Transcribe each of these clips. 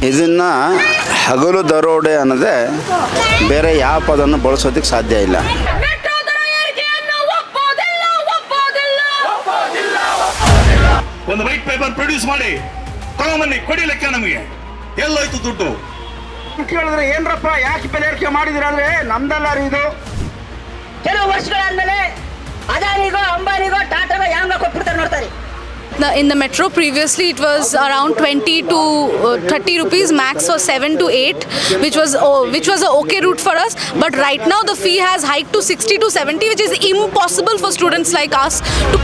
ಇದನ್ನು ಹಗಲು ದರೋಡೆ ಅನ್ನೋದೇ ಬೇರೆ ಯಾವ ಪದವನ್ನು ಬಳಸೋದಕ್ಕೆ ಸಾಧ್ಯ ಇಲ್ಲ. ಒಂದು ವೈಟ್ ಪೇಪರ್ ಪ್ರೊಡ್ಯೂಸ್ ಮಾಡಿ ತಗೊಂಬನ್ನಿ, ಕೊಡಿ ಲೆಕ್ಕ. ನಮಗೆ ಎಲ್ಲೋಯ್ತು ದುಡ್ಡು ಕೇಳಿದ್ರೆ ಏನ್ರಪ್ಪ ಯಾಕೆ ಬೆಲೆ ಏರಿಕೆ ಮಾಡಿದಿರ ಅಂದ್ರೆ ನಮ್ದಲ್ಲ ಇದು. ಕೆಲವು ವರ್ಷಗಳಾದ್ಮೇಲೆ ಅದಾನಿಗೋ ಅಂಬಾನಿಗೋ ಟಾಟಾಗೋ ಯಾಂಗೋ ಕೊಟ್ಬಿಡ್ತಾರೆ ನೋಡ್ತಾರೆ. In the metro previously it was around 20 to 30 rupees, max was 7 to 8, which was a okay route for us, but right now the fee has hiked to 60 to 70, which is impossible for students like us to.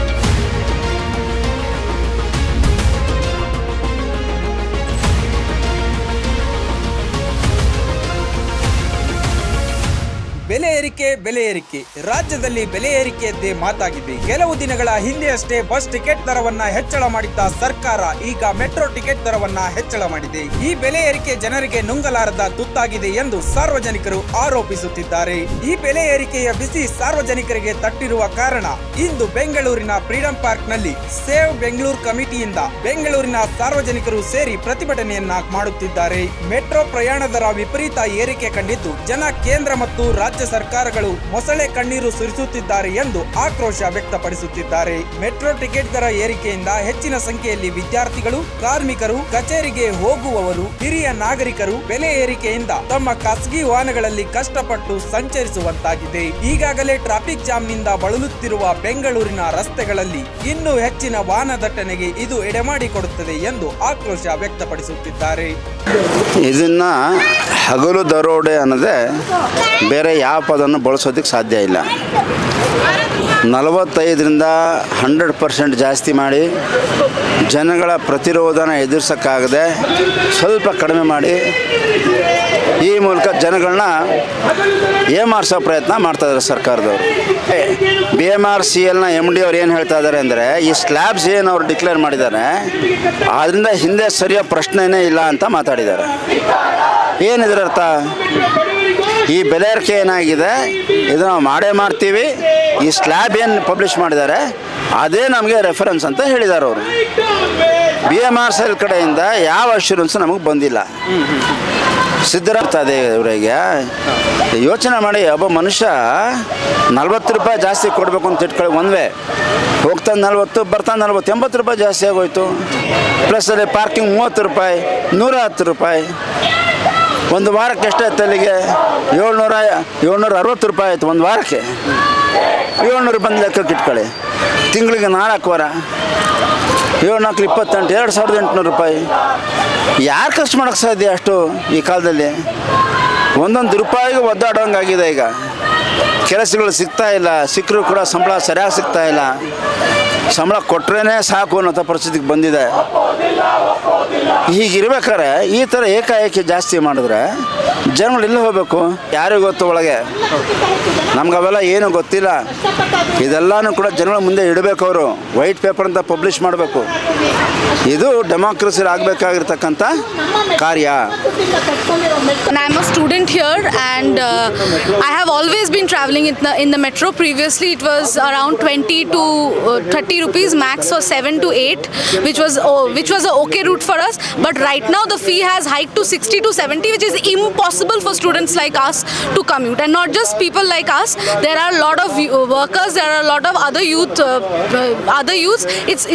ಬೆಲೆ ಏರಿಕೆ ರಾಜ್ಯದಲ್ಲಿ ಬೆಲೆ ಏರಿಕೆಯದ್ದೇ ಮಾತಾಗಿದೆ. ಕೆಲವು ದಿನಗಳ ಹಿಂದೆಯಷ್ಟೇ bus ticket ದರವನ್ನ ಹೆಚ್ಚಳ ಮಾಡಿದ್ದ ಸರ್ಕಾರ ಈಗ ಮೆಟ್ರೋ ಟಿಕೆಟ್ ದರವನ್ನ ಹೆಚ್ಚಳ ಮಾಡಿದೆ. ಈ ಬೆಲೆ ಏರಿಕೆ ಜನರಿಗೆ ನುಂಗಲಾರದ ತುತ್ತಾಗಿದೆ ಎಂದು ಸಾರ್ವಜನಿಕರು ಆರೋಪಿಸುತ್ತಿದ್ದಾರೆ. ಈ ಬೆಲೆ ಏರಿಕೆಯ ಬಿಸಿ ಸಾರ್ವಜನಿಕರಿಗೆ ತಟ್ಟಿರುವ ಕಾರಣ ಇಂದು ಬೆಂಗಳೂರಿನ ಫ್ರೀಡಂ ಪಾರ್ಕ್ ನಲ್ಲಿ ಸೇವ್ ಬೆಂಗಳೂರು ಕಮಿಟಿಯಿಂದ ಬೆಂಗಳೂರಿನ ಸಾರ್ವಜನಿಕರು ಸೇರಿ ಪ್ರತಿಭಟನೆಯನ್ನ ಮಾಡುತ್ತಿದ್ದಾರೆ. ಮೆಟ್ರೋ ಪ್ರಯಾಣ ದರ ವಿಪರೀತ ಏರಿಕೆ ಕಂಡಿದ್ದು ಜನ ಕೇಂದ್ರ ಮತ್ತು ರಾಜ್ಯ ಸರ್ಕಾರಗಳು ಮೊಸಳೆ ಕಣ್ಣೀರು ಸುರಿಸುತ್ತಿದ್ದಾರೆ ಎಂದು ಆಕ್ರೋಶ ವ್ಯಕ್ತಪಡಿಸುತ್ತಿದ್ದಾರೆ. ಮೆಟ್ರೋ ಟಿಕೆಟ್ ದರ ಏರಿಕೆಯಿಂದ ಹೆಚ್ಚಿನ ಸಂಖ್ಯೆಯಲ್ಲಿ ವಿದ್ಯಾರ್ಥಿಗಳು, ಕಾರ್ಮಿಕರು, ಕಚೇರಿಗೆ ಹೋಗುವವರು, ಹಿರಿಯ ನಾಗರಿಕರು ಬೆಲೆ ಏರಿಕೆಯಿಂದ ತಮ್ಮ ಖಾಸಗಿ ವಾಹನಗಳಲ್ಲಿ ಕಷ್ಟಪಟ್ಟು ಸಂಚರಿಸುವಂತಾಗಿದೆ. ಈಗಾಗಲೇ ಟ್ರಾಫಿಕ್ ಜಾಮ್ನಿಂದ ಬಳಲುತ್ತಿರುವ ಬೆಂಗಳೂರಿನ ರಸ್ತೆಗಳಲ್ಲಿ ಇನ್ನೂ ಹೆಚ್ಚಿನ ವಾಹನ ದಟ್ಟಣೆಗೆ ಇದು ಎಡೆಮಾಡಿಕೊಡುತ್ತದೆ ಎಂದು ಆಕ್ರೋಶ ವ್ಯಕ್ತಪಡಿಸುತ್ತಿದ್ದಾರೆ. ಇದನ್ನ ಹಗಲು ದರೋಡೆ ಅನ್ನೋದೇ ಬೇರೆ ಯಾವ ಪದವನ್ನು ಬಳಸೋದಕ್ಕೆ ಸಾಧ್ಯ ಇಲ್ಲ. 45ರಿಂದ 100% ಜಾಸ್ತಿ ಮಾಡಿ ಜನಗಳ ಪ್ರತಿರೋಧನ ಎದುರಿಸೋಕ್ಕಾಗದೆ ಸ್ವಲ್ಪ ಕಡಿಮೆ ಮಾಡಿ ಈ ಮೂಲಕ ಜನಗಳನ್ನ ಏಮಾರಿಸೋ ಪ್ರಯತ್ನ ಮಾಡ್ತಾಯಿದ್ದಾರೆ ಸರ್ಕಾರದವರು. BMRCLನ MD ಅವ್ರು ಏನು ಹೇಳ್ತಾ ಇದ್ದಾರೆ ಅಂದರೆ, ಈ ಸ್ಲ್ಯಾಬ್ಸ್ ಏನು ಅವ್ರು ಡಿಕ್ಲೇರ್ ಮಾಡಿದ್ದಾರೆ ಅದರಿಂದ ಹಿಂದೆ ಸರಿಯೋ ಪ್ರಶ್ನೆನೇ ಇಲ್ಲ ಅಂತ ಮಾತಾಡಿದ್ದಾರೆ. ಏನಿದ್ರ ಅರ್ಥ? ಈ ಬೆಲೆ ಏರಿಕೆ ಏನಾಗಿದೆ ಇದು ನಾವು ಮಾಡೇ ಮಾಡ್ತೀವಿ, ಈ ಸ್ಲ್ಯಾಬ್ ಏನು ಪಬ್ಲಿಷ್ ಮಾಡಿದ್ದಾರೆ ಅದೇ ನಮಗೆ ರೆಫರೆನ್ಸ್ ಅಂತ ಹೇಳಿದ್ದಾರೆ ಅವರು. BMRCL ಕಡೆಯಿಂದ ಯಾವ ಅಶ್ಯೂರೆನ್ಸ್ ನಮಗೆ ಬಂದಿಲ್ಲ. ಸಿದ್ಧರಾಗ್ತದೆ ಇವರಿಗೆ. ಯೋಚನೆ ಮಾಡಿ, ಒಬ್ಬ ಮನುಷ್ಯ 40 ರೂಪಾಯಿ ಜಾಸ್ತಿ ಕೊಡಬೇಕು ಅಂತ ಇಟ್ಕೊಳ್ಳಿ, ಒಂದೇ ಹೋಗ್ತಾನೆ 40, ಬರ್ತಾನೆ 40, 80 ರೂಪಾಯಿ ಜಾಸ್ತಿ ಆಗೋಯ್ತು. ಪ್ಲಸ್ ಅಲ್ಲಿ ಪಾರ್ಕಿಂಗ್ 30 ರೂಪಾಯಿ, 110 ರೂಪಾಯಿ. ಒಂದು ವಾರಕ್ಕೆ ಎಷ್ಟಾಯ್ತು ಅಲ್ಲಿಗೆ? 760 ರೂಪಾಯಿ ಆಯಿತು ಒಂದು ವಾರಕ್ಕೆ. 700 ಬಂದು ಲೆಕ್ಕಕ್ಕೆ ಇಟ್ಕೊಳ್ಳಿ. ತಿಂಗಳಿಗೆ 4 ವಾರ, 7 4 28, 2800 ರೂಪಾಯಿ. ಯಾರು ಖರ್ಚು ಮಾಡೋಕ್ಕೆ ಸಾಧ್ಯ ಅಷ್ಟು ಈ ಕಾಲದಲ್ಲಿ? ಒಂದೊಂದು ರೂಪಾಯಿಗೂ ಒದ್ದಾಡೋಂಗಾಗಿದೆ. ಈಗ ಕೆಲಸಗಳು ಸಿಗ್ತಾ ಇಲ್ಲ, ಸಿಕ್ಕರೂ ಕೂಡ ಸಂಬಳ ಸರಿಯಾಗಿ ಸಿಗ್ತಾ ಇಲ್ಲ. ಸಂಬಳ ಕೊಟ್ರೇ ಸಾಕು ಅನ್ನೋ ಪರಿಸ್ಥಿತಿಗೆ ಬಂದಿದೆ. ಹೀಗಿರ್ಬೇಕಾದ್ರೆ ಈ ಥರ ಏಕಾಏಕಿ ಜಾಸ್ತಿ ಮಾಡಿದ್ರೆ ಜನಗಳು ಎಲ್ಲಿ ಹೋಗಬೇಕು? ಯಾರಿಗೂ ಗೊತ್ತು ಒಳಗೆ? ನಮ್ಗೆ ಅವೆಲ್ಲ ಏನೂ ಗೊತ್ತಿಲ್ಲ. ಇದೆಲ್ಲನೂ ಕೂಡ ಜನಗಳ ಮುಂದೆ ಇಡಬೇಕು. ಅವರು ವೈಟ್ ಪೇಪರ್ ಅಂತ ಪಬ್ಲಿಷ್ ಮಾಡಬೇಕು. ಇದು ಡೆಮಾಕ್ರಸಿ ಆಗಬೇಕಾಗಿರ್ತಕ್ಕಂಥ ಕಾರ್ಯ. I'm a student here and I have always been traveling in the metro. Previously it was around 20 to 30 rupees, max was 7 to 8, which was a okay route for us, but right now the fee has hiked to 60 to 70, which is impossible for students like us to commute. And not just people like us, there are a lot of workers, there are a lot of other youths.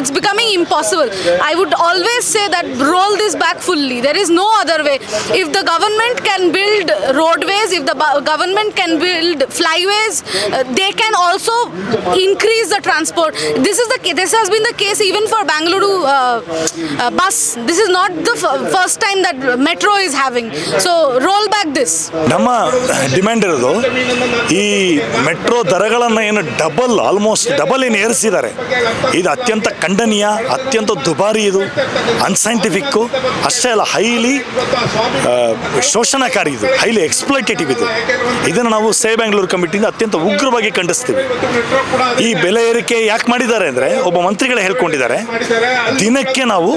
It's becoming impossible. I would always say that roll this back fully. There is no other way. If the government can build roadways, if the government can build flyways, they can also increase the transport. This has been the case even for Bangalore bus. This is not the first time that metro is having. So roll back this. ನಮ್ಮ demand ಇರೋದು ಈ metro ದರಗಳನ್ನು ಏನು almost double ಏನು ಏರಿಸಿದ್ದಾರೆ. ಇದು ಅತ್ಯಂತ ಖಂಡನೀಯ, ಅತ್ಯಂತ ದುಬಾರಿ, ಇದು ಅನ್ಸೈಂಟಿಫಿಕ್ಕು. ಅಷ್ಟೇ ಅಲ್ಲ, ಹೈಲಿ ಶೋಷಣಕಾರಿ, ಇದು ಹೈಲಿ ಎಕ್ಸ್ಪ್ಲೈಟೇಟಿವ್. ಇದನ್ನು ನಾವು ಸೇವ್ ಬೆಂಗಳೂರು ಕಮಿಟಿಯಿಂದ ಅತ್ಯಂತ ಉಗ್ರವಾಗಿ ಖಂಡಿಸ್ತೀವಿ. ಈ ಬೆಲೆ ಏರಿಕೆ ಯಾಕೆ ಮಾಡಿದ್ದಾರೆ ಅಂದರೆ, ಒಬ್ಬ ಮಂತ್ರಿಗಳೇ ಹೇಳ್ಕೊಂಡಿದ್ದಾರೆ, ದಿನಕ್ಕೆ ನಾವು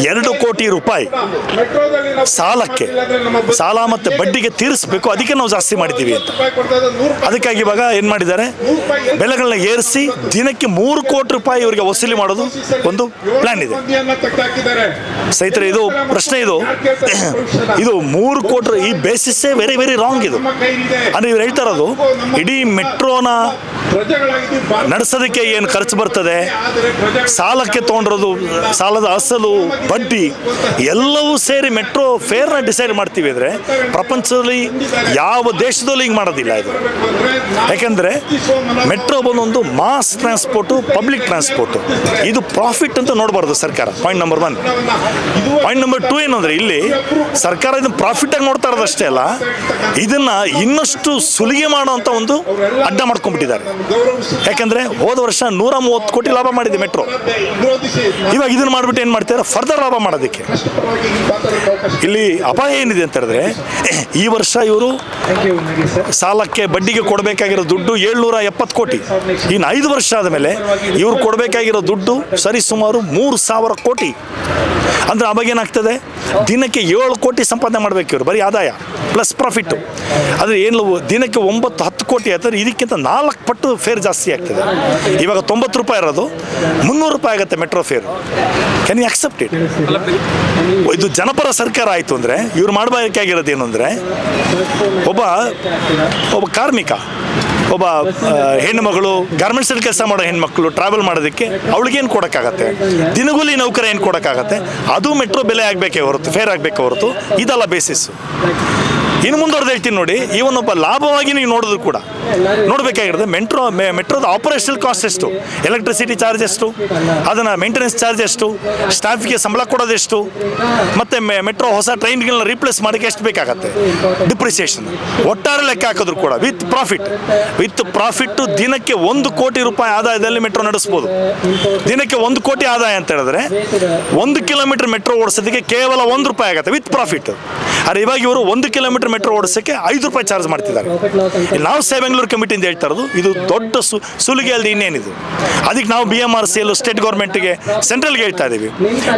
2 ಕೋಟಿ ರೂಪಾಯಿ ಸಾಲ ಮತ್ತು ಬಡ್ಡಿಗೆ ತೀರಿಸಬೇಕು, ಅದಕ್ಕೆ ನಾವು ಜಾಸ್ತಿ ಮಾಡಿದ್ದೀವಿ ಅಂತ. ಅದಕ್ಕಾಗಿ ಇವಾಗ ಏನು ಮಾಡಿದ್ದಾರೆ, ಬೆಲೆಗಳನ್ನ ಏರಿಸಿ ದಿನಕ್ಕೆ 3 ಕೋಟಿ ರೂಪಾಯಿ ಇವರಿಗೆ ವಸೂಲಿ ಮಾಡೋದು ಒಂದು ಪ್ಲಾನ್ ಇದೆ. ಸ್ನೇಹಿತರೆ, ಇದು ಪ್ರಶ್ನೆ ಇದು 3 ಕೋಟಿ ಈ ಬೇಸಿಸ್ಸೇ ವೆರಿ ವೆರಿ ರಾಂಗ್. ಇದು ಅಂದರೆ ಇವ್ರು ಹೇಳ್ತಾ ಇರೋದು ಇಡೀ ಮೆಟ್ರೋನ ನಡೆಸೋದಕ್ಕೆ ಏನು ಖರ್ಚು ಬರ್ತದೆ, ಸಾಲಕ್ಕೆ ತೊಗೊಂಡಿರೋದು, ಸಾಲದ ಅಸಲು, ಬಡ್ಡಿ ಎಲ್ಲವೂ ಸೇರಿ ಮೆಟ್ರೋ ಫೇರ್ನ ಡಿಸೈಡ್ ಮಾಡ್ತೀವಿ ಅಂದರೆ ಪ್ರಪಂಚದಲ್ಲಿ ಯಾವ ದೇಶದಲ್ಲೂ ಹಿಂಗೆ ಮಾಡೋದಿಲ್ಲ ಇದು. ಯಾಕೆಂದರೆ ಮೆಟ್ರೋ ಬಂದೊಂದು ಮಾಸ್ ಟ್ರಾನ್ಸ್ಪೋರ್ಟು, ಪಬ್ಲಿಕ್ ಟ್ರಾನ್ಸ್ಪೋರ್ಟು. ಇದು ಪ್ರಾಫಿಟ್ ಅಂತ ನೋಡಬಾರ್ದು ಸರ್ಕಾರ. Point number 1. ಪಾಯಿಂಟ್ ನಂಬರ್ 2 ಏನು ಅಂದರೆ ಇಲ್ಲಿ ಸರ್ಕಾರ ಇದನ್ನು ಪ್ರಾಫಿಟಾಗಿ ನೋಡ್ತಾ ಇರೋದಷ್ಟೇ ಅಲ್ಲ, ಇದನ್ನು ಇನ್ನಷ್ಟು ಸುಲಿಗೆ ಮಾಡೋವಂಥ ಒಂದು ಅಡ್ಡ ಮಾಡ್ಕೊಂಡ್ಬಿಟ್ಟಿದ್ದಾರೆ. ಯಾಕಂದರೆ ಹೋದ ವರ್ಷ 130 ಕೋಟಿ ಲಾಭ ಮಾಡಿದೆ ಮೆಟ್ರೋ. ಇವಾಗ ಇದನ್ನು ಮಾಡಿಬಿಟ್ಟು ಏನು ಮಾಡ್ತಾರೆ, ಫರ್ದರ್ ಲಾಭ ಮಾಡೋದಕ್ಕೆ. ಇಲ್ಲಿ ಅಪಾಯ ಏನಿದೆ ಅಂತ ಹೇಳಿದ್ರೆ, ಈ ವರ್ಷ ಇವರು ಸಾಲಕ್ಕೆ ಬಡ್ಡಿಗೆ ಕೊಡಬೇಕಾಗಿರೋ ದುಡ್ಡು 770 ಕೋಟಿ. ಇನ್ನು 5 ವರ್ಷ ಆದಮೇಲೆ ಇವ್ರು ಕೊಡಬೇಕಾಗಿರೋ ದುಡ್ಡು ಸರಿ ಸುಮಾರು 3000 ಕೋಟಿ. ಅಂದರೆ ಅವಾಗ ಏನಾಗ್ತದೆ, ದಿನಕ್ಕೆ 7 ಕೋಟಿ ಸಂಪಾದನೆ ಮಾಡಬೇಕು ಇವರು, ಬರೀ ಆದಾಯ ಪ್ಲಸ್ ಪ್ರಾಫಿಟ್ಟು. ಆದರೆ ಏನು ದಿನಕ್ಕೆ 9-10 ಕೋಟಿ ಆಯ್ತಾರೆ. ಇದಕ್ಕಿಂತ 4 ಪಟ್ಟು ಫೇರ್ ಜಾಸ್ತಿ ಆಗ್ತದೆ. ಇವಾಗ 90 ರೂಪಾಯಿ ಇರೋದು 300 ರೂಪಾಯಿ ಆಗುತ್ತೆ metro fare. Can you accept it? ಇದು ಜನಪರ ಸರ್ಕಾರ ಆಯಿತು ಅಂದರೆ ಇವ್ರು ಮಾಡಬೇಕಾಗಿರೋದು ಏನು ಅಂದರೆ, ಒಬ್ಬ ಕಾರ್ಮಿಕ, ಒಬ್ಬ ಹೆಣ್ಣುಮಗಳು, ಗಾರ್ಮೆಂಟ್ಸಲ್ಲಿ ಕೆಲಸ ಮಾಡೋ ಹೆಣ್ಮಕ್ಳು ಟ್ರಾವೆಲ್ ಮಾಡೋದಕ್ಕೆ ಅವಳಿಗೇನು ಕೊಡೋಕ್ಕಾಗತ್ತೆ, ದಿನಗೂಲಿ ನೌಕರ ಏನು ಕೊಡೋಕ್ಕಾಗತ್ತೆ, ಅದು ಮೆಟ್ರೋ ಬೆಲೆ ಆಗಬೇಕೇ ಹೊರತು, ಫೇರ್ ಆಗಬೇಕೇ ಹೊರತು ಇದಲ್ಲ ಬೇಸಿಸ್ಸು. ಇನ್ನು ಮುಂದುವರೆದು ಹೇಳ್ತೀನಿ ನೋಡಿ, ಇವನೊಬ್ಬ ಲಾಭವಾಗಿ ನೀವು ನೋಡಿದ್ರು ಕೂಡ ನೋಡಬೇಕಾಗಿರೋದು ಮೆಟ್ರೋದ ಆಪರೇಷನಲ್ ಕಾಸ್ಟ್ ಎಷ್ಟು, ಎಲೆಕ್ಟ್ರಿಸಿಟಿ ಚಾರ್ಜ್ ಎಷ್ಟು, ಅದನ್ನು ಮೇಂಟೆನೆನ್ಸ್ ಚಾರ್ಜ್ ಎಷ್ಟು, ಸ್ಟಾಫ್ಗೆ ಸಂಬಳ ಕೊಡೋದೆಷ್ಟು, ಮತ್ತು ಮೆಟ್ರೋ ಹೊಸ ಟ್ರೈನ್ಗಳನ್ನ ರೀಪ್ಲೇಸ್ ಮಾಡೋಕ್ಕೆ ಎಷ್ಟು ಬೇಕಾಗತ್ತೆ, ಡಿಪ್ರಿಸಿಯೇಷನ್, ಒಟ್ಟಾರೆ ಲೆಕ್ಕ ಹಾಕಿದ್ರು ಕೂಡ ವಿತ್ ಪ್ರಾಫಿಟ್ಟು ದಿನಕ್ಕೆ 1 ಕೋಟಿ ರೂಪಾಯಿ ಆದಾಯದಲ್ಲಿ ಮೆಟ್ರೋ ನಡೆಸ್ಬೋದು. ದಿನಕ್ಕೆ 1 ಕೋಟಿ ಆದಾಯ ಅಂತ ಹೇಳಿದ್ರೆ 1 ಕಿಲೋಮೀಟರ್ ಮೆಟ್ರೋ ಓಡಿಸೋದಕ್ಕೆ ಕೇವಲ 1 ರೂಪಾಯಿ ಆಗುತ್ತೆ ವಿತ್ ಪ್ರಾಫಿಟ್. ಆದರೆ ಇವಾಗ ಇವರು 1 ಕಿಲೋಮೀಟರ್ ಮೆಟ್ರೋ ಓಡಿಸೋಕ್ಕೆ 5 ರೂಪಾಯಿ ಚಾರ್ಜ್ ಮಾಡ್ತಿದ್ದಾರೆ. ನಾವು ಬೆಂಗಳೂರು ಕಮಿಟಿಯಿಂದ ಹೇಳ್ತಾ ಇರೋದು ಇದು ದೊಡ್ಡ ಸುಲಿಗೆ ಅಲ್ಲದೆ ಇನ್ನೇನಿದು. ಅದಕ್ಕೆ ನಾವು BMRCL ಸ್ಟೇಟ್ ಗೌರ್ಮೆಂಟ್ಗೆ, ಸೆಂಟ್ರಲ್ಗೆ ಹೇಳ್ತಾ ಇದ್ದೀವಿ,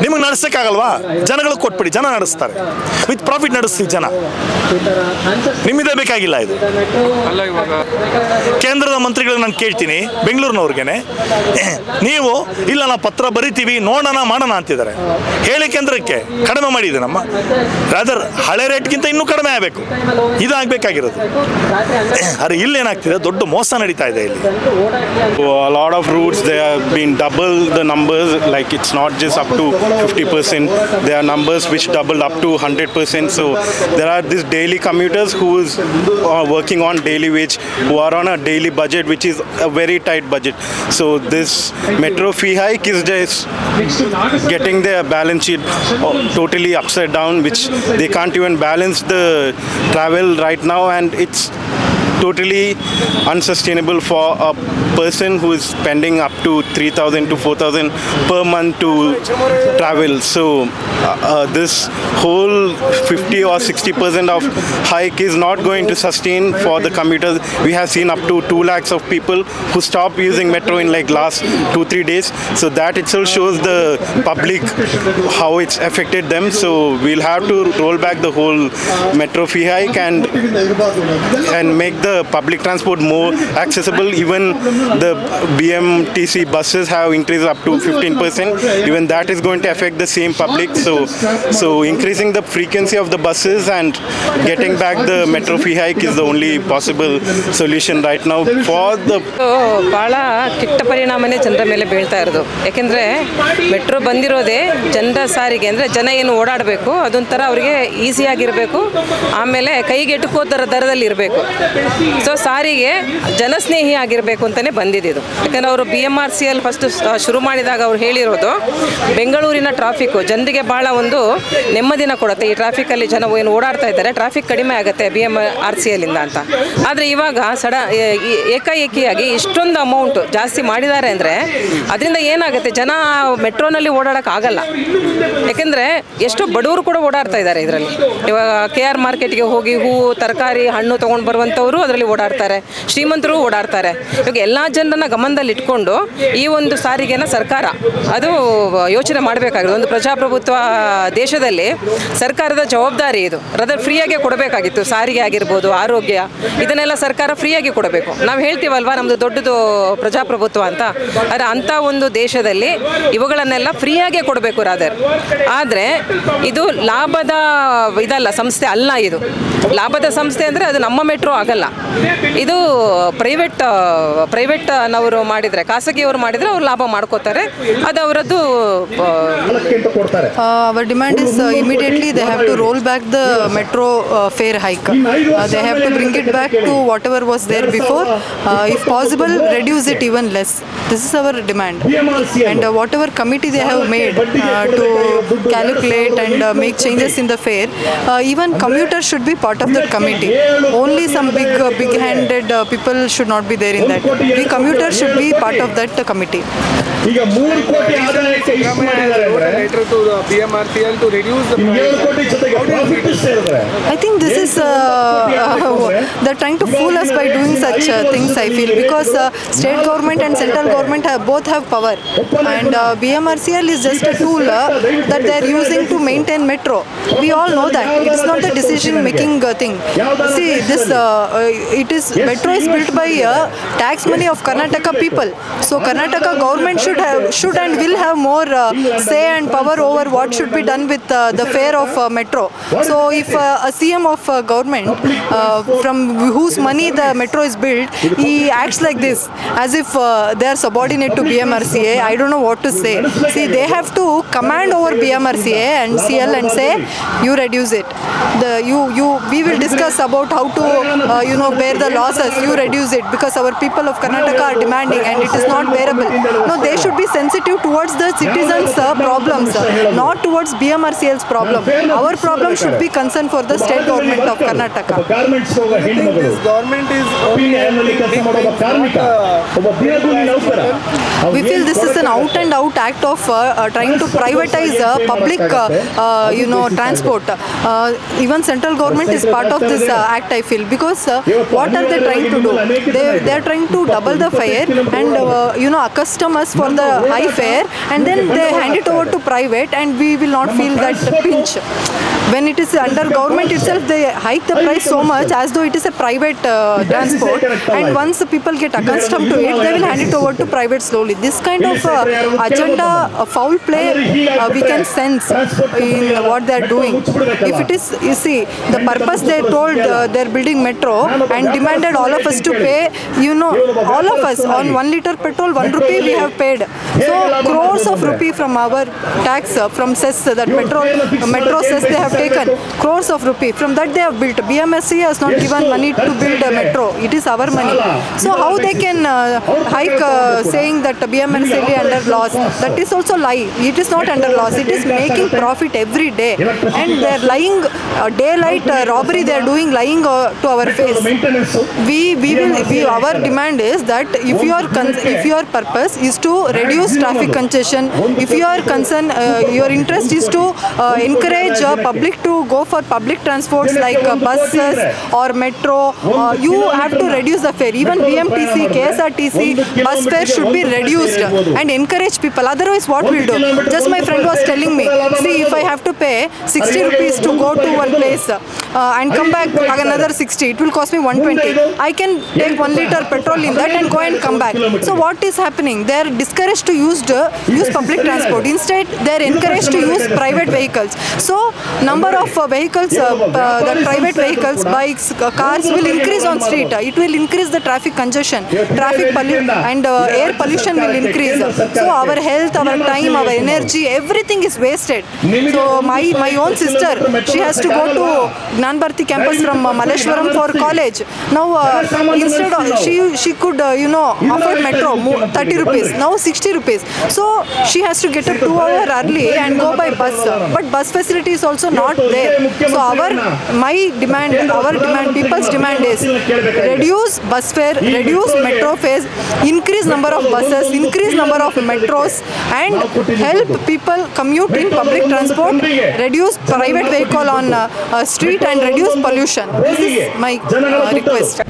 ನಿಮಗೆ ನಡೆಸೋಕ್ಕಾಗಲ್ವಾ, ಜನಗಳಿಗೆ ಕೊಟ್ಬಿಡಿ, ಜನ ನಡೆಸ್ತಾರೆ, ವಿತ್ ಪ್ರಾಫಿಟ್ ನಡೆಸ್ತೀವಿ ಜನ, ನಿಮ್ಮಿದೇ ಬೇಕಾಗಿಲ್ಲ ಇದು. ಕೇಂದ್ರದ ಮಂತ್ರಿಗಳಿಗೆ ನಾನು ಕೇಳ್ತೀನಿ, ಬೆಂಗಳೂರಿನವ್ರಿಗೇನೆ, ನೀವು ಇಲ್ಲ ನಾವು ಪತ್ರ ಬರಿತೀವಿ, ನೋಡೋಣ ಮಾಡೋಣ ಅಂತಿದ್ದಾರೆ. ಹೇಳಿ ಕೇಂದ್ರಕ್ಕೆ ಕಡಿಮೆ ಮಾಡಿದೆ ನಮ್ಮ, ರಾದರ್ ಹಳೆ ರೇಟ್ಗಿಂತ ಇನ್ನೂ ಕಡಿಮೆ ಆಗಬೇಕು, ಇದಾಗಬೇಕಾಗಿರೋದು. ಆದರೆ ಇಲ್ಲೇನಾಗ್ತಿದೆ, ದೊಡ್ಡ ಮೋಸ ನಡೀತಾ ಇದೆ ಇಲ್ಲಿ. A lot of routes they have been double the numbers, like it's not just up to 50%, there are numbers which doubled up to 100%. So there are these daily commuters who is working on daily wage, who are on a daily budget which is a very tight budget. So this metro fee hike is just getting their balance sheet totally upside down, which they can't even balance the travel right now, and it's totally unsustainable for a person who is spending up to 3,000 to 4,000 per month to travel. So this whole 50 or 60% of hike is not going to sustain for the commuters. We have seen up to 2 lakhs of people who stop using metro in like last 2-3 days. So that itself shows the public how it's affected them. So we'll have to roll back the whole metro fee hike and make the public transport more accessible. Even the BMTC buses have increased up to 15%. Even that is going to affect the same public. So increasing the frequency of the buses and getting back the metro fee hike is the only possible solution right now for the. ಭಾಳ ಕೆಟ್ಟ ಪರಿಣಾಮನೇ ಜನರ ಮೇಲೆ ಬೀಳ್ತಾ ಇರೋದು. ಯಾಕೆಂದರೆ metro ಬಂದಿರೋದೇ ಜನರ ಸಾರಿಗೆ, ಅಂದರೆ ಜನ ಏನು ಓಡಾಡಬೇಕು ಅದೊಂಥರ ಅವರಿಗೆ ಈಸಿಯಾಗಿರಬೇಕು, ಆಮೇಲೆ ಕೈಗೆಟುಕೋ ದರದಲ್ಲಿ ಇರಬೇಕು. ಸೊ ಸಾರಿಗೆ ಜನಸ್ನೇಹಿ ಆಗಿರಬೇಕು ಅಂತಲೇ ಬಂದಿದ್ದು. ಯಾಕಂದರೆ ಅವರು BMRCL ಫಸ್ಟ್ ಶುರು ಮಾಡಿದಾಗ ಅವ್ರು ಹೇಳಿರೋದು, ಬೆಂಗಳೂರಿನ ಟ್ರಾಫಿಕ್ಕು ಜನರಿಗೆ ಭಾಳ ಒಂದು ನೆಮ್ಮದಿನ ಕೊಡುತ್ತೆ. ಈ ಟ್ರಾಫಿಕಲ್ಲಿ ಜನ ಏನು ಓಡಾಡ್ತಾ ಇದ್ದಾರೆ, ಟ್ರಾಫಿಕ್ ಕಡಿಮೆ ಆಗುತ್ತೆ BMRCLinದ ಅಂತ. ಆದರೆ ಇವಾಗ ಏಕಾಏಕಿಯಾಗಿ ಇಷ್ಟೊಂದು ಅಮೌಂಟ್ ಜಾಸ್ತಿ ಮಾಡಿದ್ದಾರೆ ಅಂದರೆ ಅದರಿಂದ ಏನಾಗುತ್ತೆ, ಜನ ಮೆಟ್ರೋನಲ್ಲಿ ಓಡಾಡೋಕ್ಕಾಗಲ್ಲ. ಯಾಕೆಂದರೆ ಎಷ್ಟೋ ಬಡವರು ಕೂಡ ಓಡಾಡ್ತಾ ಇದ್ದಾರೆ ಇದರಲ್ಲಿ. ಇವಾಗ KR ಮಾರ್ಕೆಟ್ಗೆ ಹೋಗಿ ಹೂವು, ತರಕಾರಿ, ಹಣ್ಣು ತೊಗೊಂಡು ಬರುವಂಥವರು ಅದರಲ್ಲಿ ಓಡಾಡ್ತಾರೆ, ಶ್ರೀಮಂತರು ಓಡಾಡ್ತಾರೆ. ಇವಾಗ ಎಲ್ಲ ಜನರನ್ನ ಗಮನದಲ್ಲಿ ಇಟ್ಕೊಂಡು ಈ ಒಂದು ಸಾರಿಗೆನ ಸರ್ಕಾರ ಅದು ಯೋಚನೆ ಮಾಡಬೇಕು. ಕೊಡಬೇಕಾಗಿರೋದು. ಒಂದು ಪ್ರಜಾಪ್ರಭುತ್ವ ದೇಶದಲ್ಲಿ ಸರ್ಕಾರದ ಜವಾಬ್ದಾರಿ ಇದು. ಅದನ್ನು ಫ್ರೀಯಾಗಿ ಕೊಡಬೇಕಾಗಿತ್ತು. ಸಾರಿಗೆ ಆಗಿರ್ಬೋದು, ಆರೋಗ್ಯ, ಇದನ್ನೆಲ್ಲ ಸರ್ಕಾರ ಫ್ರೀಯಾಗಿ ಕೊಡಬೇಕು. ನಾವು ಹೇಳ್ತೀವಲ್ವಾ ನಮ್ಮದು ದೊಡ್ಡದು ಪ್ರಜಾಪ್ರಭುತ್ವ ಅಂತ. ಆದರೆ ಅಂಥ ಒಂದು ದೇಶದಲ್ಲಿ ಇವುಗಳನ್ನೆಲ್ಲ ಫ್ರೀಯಾಗೇ ಕೊಡಬೇಕು ರಾದರ್. ಆದರೆ ಇದು ಲಾಭದ ಇದಲ್ಲ, ಸಂಸ್ಥೆ ಅಲ್ಲ. ಇದು ಲಾಭದ ಸಂಸ್ಥೆ ಅಂದರೆ ಅದು ನಮ್ಮ ಮೆಟ್ರೋ ಆಗಲ್ಲ. ಇದು ಪ್ರೈವೇಟ್ನವರು ಮಾಡಿದರೆ, ಖಾಸಗಿಯವರು ಮಾಡಿದರೆ ಅವ್ರು ಲಾಭ ಮಾಡ್ಕೋತಾರೆ. ಅದು ಅವರದ್ದು. Our demand is immediately they have to roll back the metro fare hike. They have to bring it back to whatever was there before. If possible, reduce it even less. This is our demand. And whatever committee they have made to calculate and make changes in the fare, even commuters should be part of that committee. Only some big-handed people should not be there in that. We commuters should be part of that committee. I think this is they're trying to fool us by doing such things, I feel, because state government and central government both have power, and BMRCL is just a tool that they're using to maintain metro. We all know that it's not the decision making thing. See, this metro is built by tax money of Karnataka people, so Karnataka government should and will have more say and power over what should be done with the fare of metro. So if a CM of government from whose money the metro is built, he acts like this as if they are subordinate to BMRCA, I don't know what to say. See, they have to command over BMRCA and CL and say you reduce it. We will discuss about how to bear the losses. You reduce it because our people of Karnataka are demanding and it is not bearable. No, they should be sensitive towards the citizens' problems, not towards BMRCL's problem. Our problem should be concern for the state government of Karnataka. This government is we feel this is an out and out act of trying to privatize public transport. Even central government is part of this act, I feel, because what are they trying to do? They are trying to double the fare and accustom us for the high fare, and then they hand it over to private and we will not feel that pinch. When it is under government itself, they hike the price so much as though it is a private transport, and once the people get accustomed to it, they will hand it over to private slowly. This kind of agenda, foul play, we can sense in what they are doing. If it is, you see, the purpose they told they are building metro and demanded all of us to pay, all of us on 1 liter petrol, 1 rupee we have paid. So crores of rupee from our tax, from cess, that metro cess they have taken, crores of rupee. From that they have built. BMSC has not given money to build a metro. It is our money. So how they can hike saying that BMSC is under loss? That is also lie. It is not under loss. It is making profit every day. And they are lying, daylight robbery they are doing, lying to our face. Our demand is that if your purpose is to reduce traffic congestion, if your concern, your interest is to encourage public to go for public transports like buses or metro, you have to reduce the fare. Even BMTC, KSRTC, bus fare should be reduced and encourage people. Otherwise, what will do? Just my friend was telling me, see, if I have to pay 60 rupees to go to one place and come back another 60, it will cost me 120. I can take 1 liter petrol in that and go and come back. So what is happening? They are discouraged to use public transport. Instead, they are encouraged to use private vehicles. So number of vehicles, the private vehicles, bikes, cars will increase on street. It will increase the traffic congestion, and air pollution will increase. So our health, our time, our energy, everything is wasted. So my own sister, she has to go to Gnanbharti campus from Malleshwaram for college. Now instead of she could afford metro 30 rupees, now 60 rupees. So she has to get up 2 hours early and go by bus. But bus facility is also not there. So our demand, people's demand is reduce bus fare, reduce metro fares, increase number of buses, increase number of metros, and help people commute in public transport, reduce private vehicle on street and reduce pollution. This is my request.